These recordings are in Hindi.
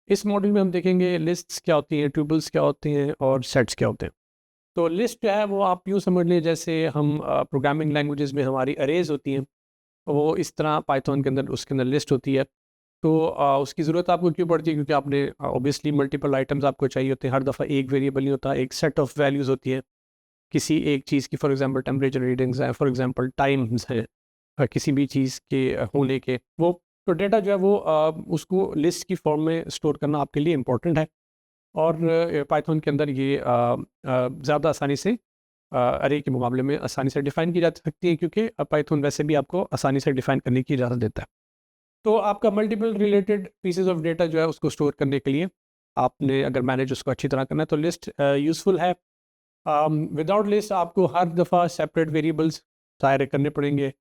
इस मॉड्यूल में हम देखेंगे लिस्ट्स क्या होती हैं, ट्यूपल्स क्या होते हैं और सेट्स क्या होते हैं। तो लिस्ट जो है वो आप यूँ समझ लें जैसे हम प्रोग्रामिंग लैंग्वेजेस में हमारी अरेज होती हैं, वो इस तरह पाइथन के अंदर उसके अंदर लिस्ट होती है। तो उसकी ज़रूरत आपको क्यों पड़ती है? क्योंकि आपने ऑब्वियसली मल्टीपल आइटम्स आपको चाहिए होते हैं। हर दफ़ा एक वेरिएबल नहीं होता, एक सेट ऑफ वैल्यूज़ होती है किसी एक चीज़ की। फॉर एग्जांपल टेम्परेचर रीडिंग्स हैं, फॉर एग्जांपल टाइम्स हैं, किसी भी चीज़ के होने के वो। तो डेटा जो है वो उसको लिस्ट की फॉर्म में स्टोर करना आपके लिए इम्पोर्टेंट है। और पाइथन के अंदर ये ज़्यादा आसानी से अरे के मुकाबले में आसानी से डिफ़ाइन की जा सकती है, क्योंकि पाइथन वैसे भी आपको आसानी से डिफ़ाइन करने की इजाज़त देता है। तो आपका multiple related pieces of data जो है उसको स्टोर करने के लिए आपने अगर मैनेज उसको अच्छी तरह करना है तो लिस्ट यूज़फुल है। विदाउट लिस्ट आपको हर दफ़ा सेपरेट वेरिएबल्स दायर करने पड़ेंगे,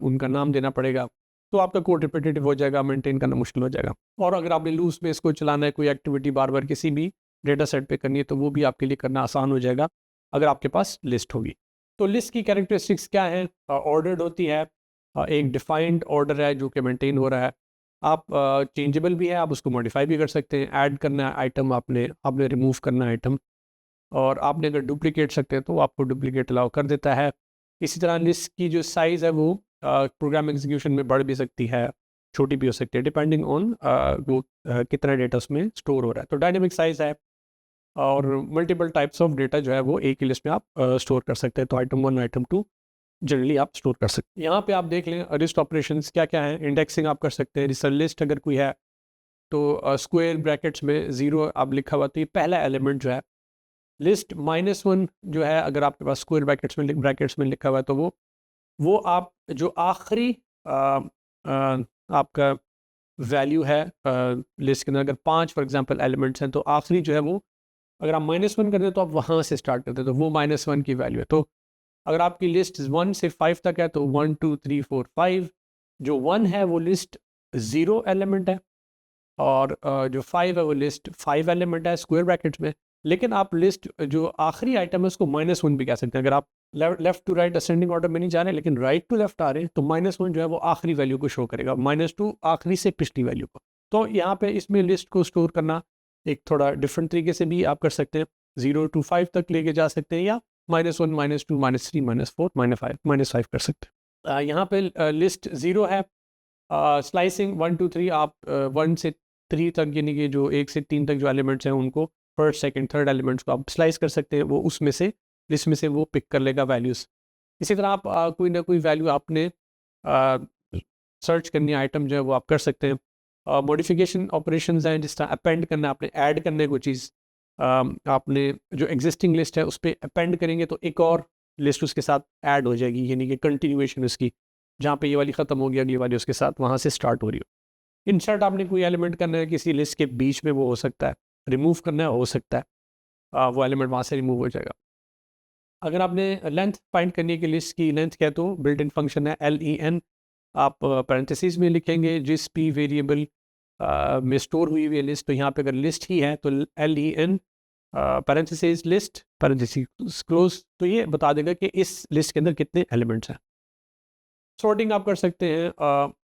उनका नाम देना पड़ेगा, तो आपका कोड रिपीटेटिव हो जाएगा, मेंटेन करना मुश्किल हो जाएगा। और अगर आपने लूप में इसको चलाना है, कोई एक्टिविटी बार बार किसी भी डेटा सेट पे करनी है, तो वो भी आपके लिए करना आसान हो जाएगा अगर आपके पास लिस्ट होगी। तो लिस्ट की कैरेक्टरिस्टिक्स क्या हैं? ऑर्डर्ड होती है, एक डिफाइंड ऑर्डर है जो कि मेंटेन हो रहा है। आप चेंजेबल भी है, आप उसको मॉडिफाई भी कर सकते हैं। ऐड करना है आइटम, आपने आपने रिमूव करना है आइटम, और आपने अगर डुप्लीकेट सकते हैं तो आपको डुप्लीकेट अलाउ कर देता है। इसी तरह लिस्ट की जो साइज़ है वो प्रोग्राम एग्जीक्यूशन में बढ़ भी सकती है, छोटी भी हो सकती है, डिपेंडिंग ऑन वो कितना डेटा उसमें स्टोर हो रहा है। तो डायनेमिक साइज़ है, और मल्टीपल टाइप्स ऑफ डेटा जो है वो एक ही लिस्ट में आप स्टोर कर सकते हैं। तो आइटम 1 आइटम 2 जनरली आप स्टोर कर सकते हैं। यहाँ पे आप देख लें लिस्ट ऑपरेशंस क्या क्या है। इंडेक्सिंग आप कर सकते हैं, रिसर्च लिस्ट अगर कोई है तो स्क्वायर ब्रैकेट्स में 0 आप लिखा हुआ, तो ये पहला एलिमेंट जो है। लिस्ट -1 जो है, अगर आपके पास स्क्वायर ब्रैकेट्स में लिखा हुआ है, तो वो आप जो आखिरी आपका वैल्यू है लिस्ट के अंदर, अगर 5 फॉर एग्जांपल एलिमेंट्स हैं, तो आखिरी जो है वो अगर आप -1 कर दें तो आप वहाँ से स्टार्ट करते हैं, तो वो -1 की वैल्यू है। तो अगर आपकी लिस्ट 1 से 5 तक है तो 1 2 3 4 5, जो 1 है वो लिस्ट 0 एलिमेंट है, और जो 5 है वो लिस्ट 5 एलिमेंट है स्क्वायर ब्रैकेट्स में। लेकिन आप लिस्ट जो आखिरी आइटम है उसको -1 भी कह सकते हैं। अगर आप left to right ascending order में नहीं जा रहे लेकिन राइट टू लेफ्ट आ रहे हैं, तो -1 जो है वो आखिरी वैल्यू को शो करेगा, -2 आखिरी से पिछली वैल्यू को। तो यहाँ पे इसमें लिस्ट को स्टोर करना एक थोड़ा डिफरेंट तरीके से भी आप कर सकते हैं। 0 to 5 तक लेके जा सकते हैं, या -1 -2 -3 -4 -5 कर सकते हैं। यहाँ पे लिस्ट 0 है। स्लाइसिंग 1 2 3, आप 1 से 3 तक, यानी कि जो 1 से 3 तक जो एलिमेंट्स हैं उनको, फर्स्ट सेकंड थर्ड एलिमेंट्स को आप स्लाइस कर सकते हैं। वो उसमें से लिस्ट में से वो पिक कर लेगा वैल्यूज़। इसी तरह आप कोई ना कोई वैल्यू आपने सर्च करनी है, आइटम जो है वो आप कर सकते हैं। मॉडिफिकेशन ऑपरेशंस हैं, जिस तरह अपेंड करना, आपने ऐड करना है कोई चीज़, आपने जो एग्जिस्टिंग लिस्ट है उस पर अपेंड करेंगे तो एक और लिस्ट उसके साथ ऐड हो जाएगी, यानी कि कंटिन्यूएशन उसकी, जहाँ पे ये वाली ख़त्म होगी अगली वाली उसके साथ वहाँ से स्टार्ट हो रही हो। इंसर्ट आपने कोई एलिमेंट करना है किसी लिस्ट के बीच में, वो हो सकता है। रिमूव करना है, हो सकता है वो एलिमेंट वहाँ से रिमूव हो जाएगा। अगर आपने लेंथ फाइंड करनी है कि लिस्ट की लेंथ क्या है, तो बिल्ट इन फंक्शन है len, आप पैरेंथेसिस में लिखेंगे जिस भी वेरिएबल में स्टोर हुई हुई है लिस्ट। तो यहाँ पे अगर लिस्ट ही है तो len parenthesis list parenthesis close, तो ये बता देगा कि इस लिस्ट के अंदर कितने एलिमेंट्स हैं। सॉर्टिंग आप कर सकते हैं,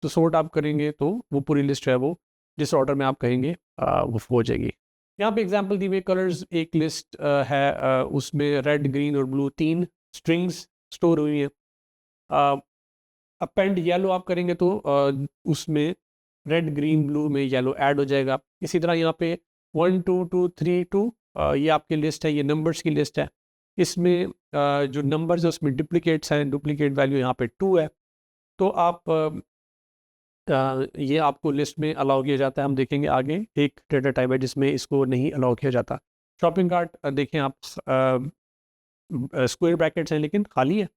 तो सॉर्ट आप करेंगे तो वो पूरी लिस्ट है वो जिस ऑर्डर में आप कहेंगे वो हो जाएगी। यहाँ पे एग्जांपल दी हुई कलर्स, एक लिस्ट है, उसमें रेड ग्रीन और ब्लू 3 स्ट्रिंग्स स्टोर हुई हैं। अपेंड येलो आप करेंगे तो उसमें रेड ग्रीन ब्लू में येलो ऐड हो जाएगा। इसी तरह यहाँ पे 1 2 2 3 2, ये आपकी लिस्ट है, ये नंबर्स की लिस्ट है। इसमें जो नंबर्स है उसमें डुप्लीकेट्स हैं, डुप्लीकेट वैल्यू यहाँ पे 2 है। तो आप ये आपको लिस्ट में अलाउ किया जाता है। हम देखेंगे आगे एक डेटा टाइप है जिसमें इसको नहीं अलाउ किया जाता। शॉपिंग कार्ट देखें आप, स्क्वायर ब्रैकेट्स हैं लेकिन खाली है।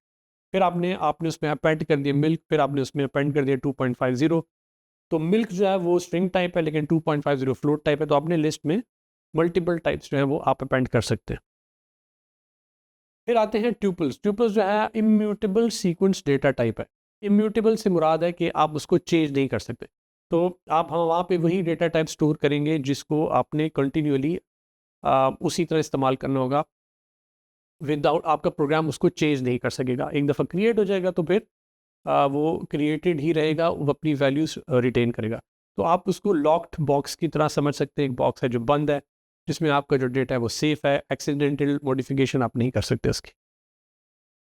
फिर आपने आपने उसमें अपेंड कर दिया मिल्क, फिर आपने उसमें अपेंड कर दिया 2.50। तो मिल्क जो है वो स्ट्रिंग टाइप है लेकिन 2.50 फ्लोट टाइप है। तो आपने लिस्ट में मल्टीपल टाइप्स जो है वो आप अपेंड कर सकते हैं। फिर आते हैं ट्यूपल्स। ट्यूपल्स जो है इम्यूटेबल सीक्वेंस डेटा टाइप है। इम्यूटेबल से मुराद है कि आप उसको चेंज नहीं कर सकते। तो आप हम वहाँ पे वही डेटा टाइप स्टोर करेंगे जिसको आपने कंटिन्यूअली उसी तरह इस्तेमाल करना होगा, विदाउट आपका प्रोग्राम उसको चेंज नहीं कर सकेगा। एक दफ़ा क्रिएट हो जाएगा तो फिर वो क्रिएटेड ही रहेगा, वो अपनी वैल्यूज रिटेन करेगा। तो आप उसको लॉक्ड बॉक्स की तरह समझ सकते हैं, एक बॉक्स है जो बंद है, जिसमें आपका जो डेटा है वो सेफ है, एक्सीडेंटल मॉडिफिकेशन आप नहीं कर सकते उसकी।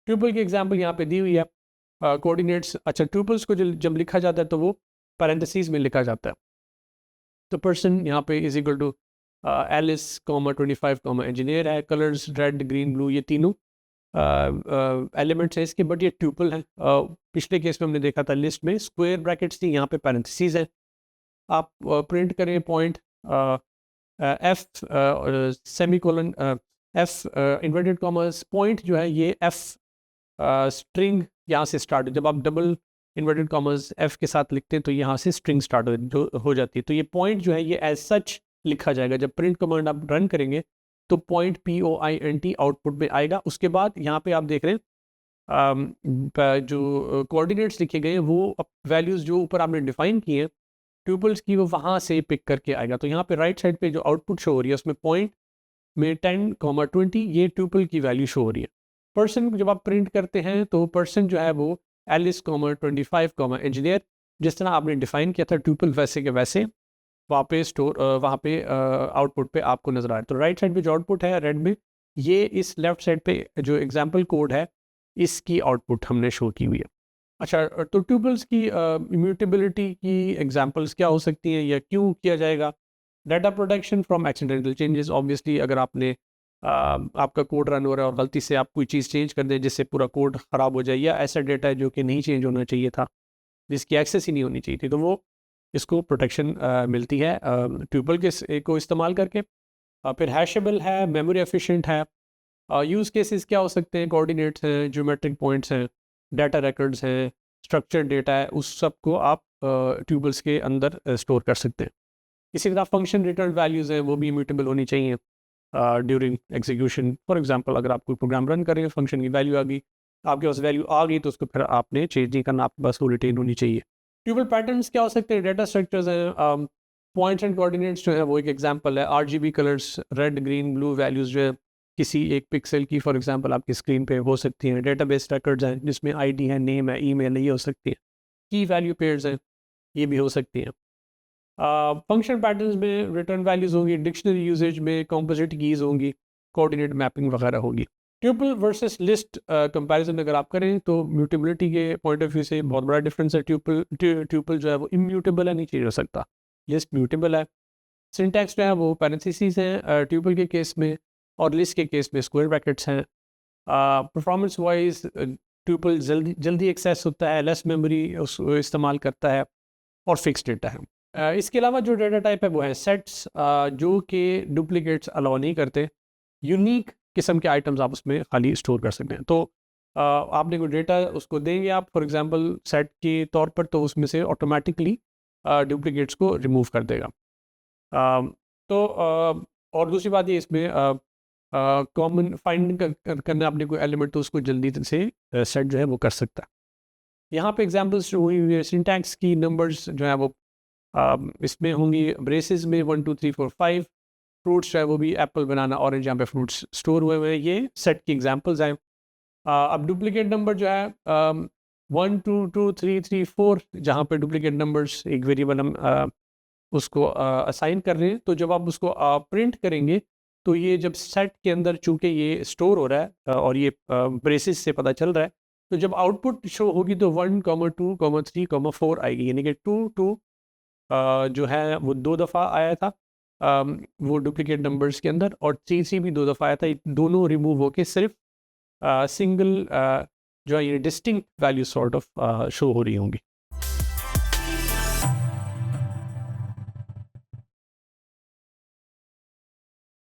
ट्यूपल की एग्जांपल यहाँ पे दी हुई है, कोऑर्डिनेट्स। अच्छा, ट्यूपल्स को जब लिखा जाता है तो वो पैरेंथेसिस में लिखा जाता है। तो पर्सन यहाँ पे is equal to Alice comma 25 comma engineer है, कलर्स रेड ग्रीन ब्लू, ये तीनों एलिमेंट्स हैं इसके, बट ये ट्यूपल है। पिछले केस में हमने देखा था लिस्ट में स्क्वायर ब्रैकेट्स थी, यहाँ पे पैरेंथेसिस है। आप प्रिंट करें point F semicolon F inverted commas point जो है ये एफ स्ट्रिंग यहाँ से स्टार्ट, जब आप डबल इन्वर्टेड कॉमर्स एफ के साथ लिखते हैं तो यहाँ से स्ट्रिंग स्टार्ट हो जाती है। तो ये पॉइंट जो है ये एज सच लिखा जाएगा। जब प्रिंट कमांड आप रन करेंगे तो पॉइंट POINT आउटपुट में आएगा। उसके बाद यहाँ पे आप देख रहे हैं जो कोऑर्डिनेट्स लिखे गए हैं वो वैल्यूज़ जो ऊपर आपने डिफाइन किए हैं ट्यूपल्स की, वो वहाँ से पिक करके आएगा। तो यहाँ पे राइट साइड पे जो आउटपुट शो हो रही है उसमें पॉइंट में 10, 20 ये ट्यूपल की वैल्यू शो हो रही है। पर्सन जब आप प्रिंट करते हैं तो पर्सन जो है वो एलिस 25 इंजीनियर, जिस तरह आपने डिफाइन किया था ट्यूपल वैसे के वैसे वहाँ पे स्टोर वहाँ पे आउटपुट पे आपको नजर आ रहा है। तो राइट साइड पे जो आउटपुट है रेड में, ये इस लेफ्ट साइड पे जो एग्जाम्पल कोड है इसकी आउटपुट हमने शो की हुई है। अच्छा, तो ट्यूपल्स की इम्यूटेबिलिटी की एग्जांपल्स क्या हो सकती हैं या क्यों किया जाएगा? Data protection from accidental changes. Obviously अगर आपने आपका कोड रन हो रहा है और गलती से आप कोई चीज़ चेंज कर दें जिससे पूरा कोड ख़राब हो जाए, या ऐसा डेटा है जो कि नहीं चेंज होना चाहिए था, जिसकी एक्सेस ही नहीं होनी चाहिए थी, तो वो इसको प्रोटेक्शन मिलती है ट्यूपल के को इस्तेमाल करके। फिर हैशेबल है, मेमोरी एफिशिएंट है। यूज़ केसेस क्या हो सकते हैं? कोऑर्डिनेट्स हैं, ज्योमेट्रिक पॉइंट्स हैं, डाटा रिकॉर्ड्स हैं, स्ट्रक्चर्ड डेटा है, उस सब को आप ट्यूबल्स के अंदर स्टोर कर सकते हैं। इसी तरह फंक्शन रिटर्न वैल्यूज़ हैं, वो भी इम्यूटेबल होनी चाहिए ड्यूरिंग एग्जीक्यूशन। फॉर एग्जांपल अगर आप कोई प्रोग्राम रन कर रहे हैं, फंक्शन की वैल्यू आ गई, आपके पास वैल्यू आ गई, तो उसको फिर आपने चेंज नहीं करना, आपके पास वो रिटेन होनी चाहिए। ट्यूबल पैटर्न्स क्या हो सकते हैं? डाटा स्ट्रक्चर्स हैं, पॉइंट्स एंड कोऑर्डिनेट्स जो है वो एक एग्जांपल है। RGB colours, red green blue values जो है किसी एक पिक्सल की फॉर एग्जांपल आपकी स्क्रीन पे हो सकती हैं। डेटाबेस रिकॉर्ड्स हैं जिसमें ID है, नेम है, ईमेल है, ये हो सकती है। की वैल्यू पेयर्स हैं, ये भी हो सकती हैं। फंक्शन पैटर्न्स में रिटर्न वैल्यूज़ होंगी, डिक्शनरी यूजेज में कंपोजिट कीज़ होंगी, कोऑर्डिनेट मैपिंग वगैरह होगी। ट्यूपल वर्सेस लिस्ट कंपैरिजन अगर आप करें तो म्यूटेबिलिटी के पॉइंट ऑफ व्यू से बहुत बड़ा डिफरेंस है। ट्यूपल जो है वो इम्यूटेबल है, नहीं चेंज हो सकता। लिस्ट म्यूटेबल है। सिंटैक्स जो है वो पैरेंथेसिस हैं ट्यूपल के केस में, और लिस्ट के केस में स्क्वायर ब्रैकेट्स हैं। परफॉर्मेंस वाइज ट्यूपल जल्दी एक्सेस होता है, लेस मेमोरी उसको इस्तेमाल करता है, और फिक्स डेटा है। इसके अलावा जो डेटा टाइप है वो है सेट्स, जो कि डुप्लीकेट्स अलाउ नहीं करते। यूनिक किस्म के आइटम्स आप उसमें खाली स्टोर कर सकते हैं। तो आपने कोई डेटा उसको देंगे आप फॉर एग्जांपल सेट के तौर पर, तो उसमें से ऑटोमेटिकली डुप्लीकेट्स को रिमूव कर देगा। तो और दूसरी बात ये इसमें कॉमन फाइंड करना आपने कोई एलिमेंट, तो उसको जल्दी से सेट जो है वो कर सकता है। यहाँ पे एग्जांपल्स जो हुई हुई है सिंटैक्स की, नंबर्स जो है वो इसमें होंगी ब्रेसेस में 1 2 3 4 5। फ्रूट्स जो है वो भी एप्पल, बनाना, ऑरेंज, यहाँ पे फ्रूट्स स्टोर हुए हुए हैं। ये सेट की एग्जांपल्स हैं। अब डुप्लीकेट नंबर जो है 1 2 2 3 3 4, जहाँ पे डुप्लीकेट नंबर्स एक वेरिएबल हम उसको असाइन कर रहे हैं, तो जब आप उसको प्रिंट करेंगे तो ये जब सेट के अंदर चूँकि ये स्टोर हो रहा है और ये ब्रेसिस से पता चल रहा है, तो जब आउटपुट शो होगी तो 1 2 3 4 आएगी, यानी कि 2 जो है वो 2 दफ़ा आया था वो डुप्लीकेट नंबर्स के अंदर, और 3 भी 2 दफ़ा आया था। दोनों रिमूव होके सिर्फ सिंगल जो है ये distinct value sort of show हो रही होंगी।